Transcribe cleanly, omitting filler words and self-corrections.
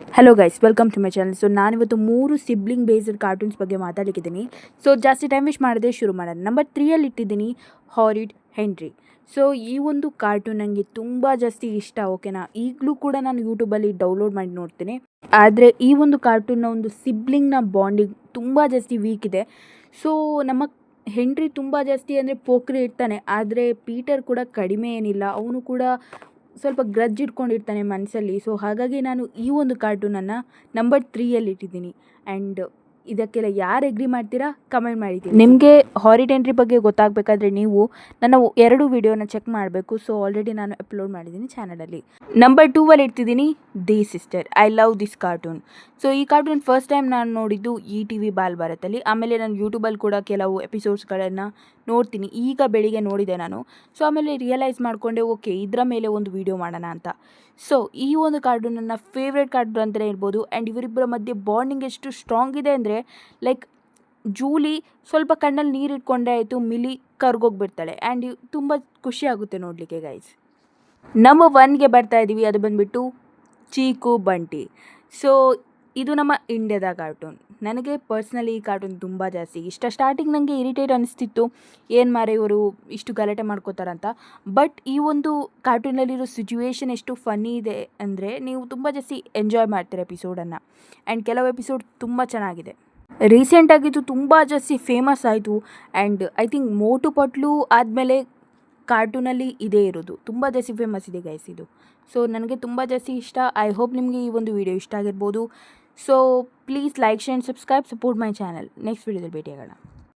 Hello guys, welcome to my channel. So ನಾನಿವತ್ತು 3 sibling based cartoons ಬಗ್ಗೆ ಮಾತಾಡಲಿಕ್ಕಿದ್ದೀನಿ. So ಜಾಸ್ತಿ ಟೈಮ್ ವೇಸ್ಟ್ ಮಾಡದೆ ಶುರು ಮಾಡೋಣ. ನಂಬರ್ 3 ಇಟ್ಟಿದ್ದೀನಿ ಹಾರಿಡ್ ಹೆನ್ರಿ. ಸೊ ಈ ಒಂದು ಕಾರ್ಟೂನ್ ನನಗೆ ತುಂಬ ಜಾಸ್ತಿ ಇಷ್ಟ. ಓಕೆನಾ, ಈಗಲೂ ಕೂಡ ನಾನು ಯೂಟ್ಯೂಬಲ್ಲಿ ಡೌನ್ಲೋಡ್ ಮಾಡಿ ನೋಡ್ತೀನಿ. ಆದರೆ ಈ ಒಂದು ಕಾರ್ಟೂನ್ನ ಒಂದು ಸಿಬ್ಲಿಂಗ್ನ ಬಾಂಡಿಂಗ್ ತುಂಬ ಜಾಸ್ತಿ ವೀಕ್ ಇದೆ. ಸೊ ನಮ್ಮ ಹೆನ್ರಿ ತುಂಬ ಜಾಸ್ತಿ ಅಂದರೆ ಪೋಖ್ರಿ ಇರ್ತಾನೆ, ಆದರೆ ಪೀಟರ್ ಕೂಡ ಕಡಿಮೆ ಏನಿಲ್ಲ. ಅವನು ಕೂಡ ಸ್ವಲ್ಪ ಗ್ರಜ್ ಇಟ್ಕೊಂಡಿರ್ತಾನೆ ಮನಸ್ಸಲ್ಲಿ. ಸೊ ಹಾಗಾಗಿ ನಾನು ಈ ಒಂದು ಕಾರ್ಟೂನನ್ನು ನಂಬರ್ 3 ಇಟ್ಟಿದ್ದೀನಿ. ಆ್ಯಂಡ್ ಇದಕ್ಕೆಲ್ಲ ಯಾರು ಎಗ್ರಿ ಮಾಡ್ತೀರಾ ಕಮೆಂಟ್ ಮಾಡಿದ್ದೀನಿ. ನಿಮಗೆ ಹಾರಿಡ್ ಹೆನ್ರಿ ಬಗ್ಗೆ ಗೊತ್ತಾಗಬೇಕಾದ್ರೆ ನೀವು ನನ್ನ 2 ವಿಡಿಯೋನ ಚೆಕ್ ಮಾಡಬೇಕು. ಸೊ ಆಲ್ರೆಡಿ ನಾನು ಅಪ್ಲೋಡ್ ಮಾಡಿದ್ದೀನಿ ಚಾನಲಲ್ಲಿ. ನಂಬರ್ 2 ಇಡ್ತಿದ್ದೀನಿ the sister. I love this cartoon. So ಈ ಕಾರ್ಟೂನ್ ಫಸ್ಟ್ ಟೈಮ್ ನಾನು ನೋಡಿದ್ದು ETV ಬಾಲ್ ಭಾರತಲ್ಲಿ. ಆಮೇಲೆ ನಾನು ಯೂಟ್ಯೂಬಲ್ಲಿ ಕೂಡ ಕೆಲವು ಎಪಿಸೋಡ್ಸ್ಗಳನ್ನು ನೋಡ್ತೀನಿ. ಈಗ ಬೆಳಿಗ್ಗೆ ನೋಡಿದೆ ನಾನು. ಸೊ ಆಮೇಲೆ ರಿಯಲೈಸ್ ಮಾಡಿಕೊಂಡೆ, ಓಕೆ ಇದರ ಮೇಲೆ ಒಂದು ವಿಡಿಯೋ ಮಾಡೋಣ ಅಂತ. ಸೊ ಈ ಒಂದು ಕಾರ್ಟೂನ್ ನನ್ನ ಫೇವ್ರೆಟ್ ಕಾರ್ಟೂನ್ ಅಂತಲೇ ಹೇಳ್ಬೋದು. ಆ್ಯಂಡ್ ಇವರಿಬ್ಬರ ಮಧ್ಯೆ ಬಾಂಡಿಂಗ್ ಎಷ್ಟು ಸ್ಟ್ರಾಂಗ್ ಇದೆ ಅಂದರೆ, ಲೈಕ್ ಜೂಲಿ ಸ್ವಲ್ಪ ಕಣ್ಣಲ್ಲಿ ನೀರು ಇಟ್ಕೊಂಡೆ ಆಯಿತು, ಮಿಲಿ ಕರ್ಗೋಗ್ಬಿಡ್ತಾಳೆ. ಆ್ಯಂಡ್ ತುಂಬ ಖುಷಿ ಆಗುತ್ತೆ ನೋಡಲಿಕ್ಕೆ ಗೈಸ್. ನಂಬರ್ 1ಗೆ ಬರ್ತಾ ಇದ್ದೀವಿ, ಅದು ಬಂದುಬಿಟ್ಟು ಚೀಕು ಬಂಟಿ. ಸೊ ಇದು ನಮ್ಮ ಇಂಡಿಯಾದ ಕಾರ್ಟೂನ್. ನನಗೆ ಪರ್ಸ್ನಲಿ ಈ ಕಾರ್ಟೂನ್ ತುಂಬ ಜಾಸ್ತಿ ಇಷ್ಟ. ಸ್ಟಾರ್ಟಿಂಗ್ ನನಗೆ ಇರಿಟೇಟ್ ಅನಿಸ್ತಿತ್ತು, ಏನು ಮಾರೆ ಇವರು ಇಷ್ಟು ಗಲಾಟೆ ಮಾಡ್ಕೋತಾರಂತ. ಬಟ್ ಈ ಒಂದು ಕಾರ್ಟೂನಲ್ಲಿರೋ ಸಿಚುವೇಶನ್ ಎಷ್ಟು ಫನ್ನಿ ಇದೆ ಅಂದರೆ ನೀವು ತುಂಬ ಜಾಸ್ತಿ ಎಂಜಾಯ್ ಮಾಡ್ತೀರ ಎಪಿಸೋಡನ್ನು. ಆ್ಯಂಡ್ ಕೆಲವು ಎಪಿಸೋಡ್ ತುಂಬ ಚೆನ್ನಾಗಿದೆ. ರೀಸೆಂಟಾಗಿದ್ದು ತುಂಬ ಜಾಸ್ತಿ ಫೇಮಸ್ ಆಯಿತು. ಆ್ಯಂಡ್ ಐ ಥಿಂಕ್ ಮೋಟು ಪಟ್ಲು ಆದಮೇಲೆ ಕಾರ್ಟೂನಲ್ಲಿ ಇದೇ ಇರೋದು. ತುಂಬ ಜಾಸ್ತಿ ಫೇಮಸ್ ಇದೆ ಗೈಸ್ ಇದು. ಸೊ ನನಗೆ ತುಂಬ ಜಾಸ್ತಿ ಇಷ್ಟ. ಐ ಹೋಪ್ ನಿಮಗೆ ಈ ಒಂದು ವಿಡಿಯೋ ಇಷ್ಟ ಆಗಿರ್ಬೋದು. So please like, share, subscribe, support my channel. Next ವಿಡಿಯೋದಲ್ಲಿ ಭೇಟಿಯಾಗೋಣ.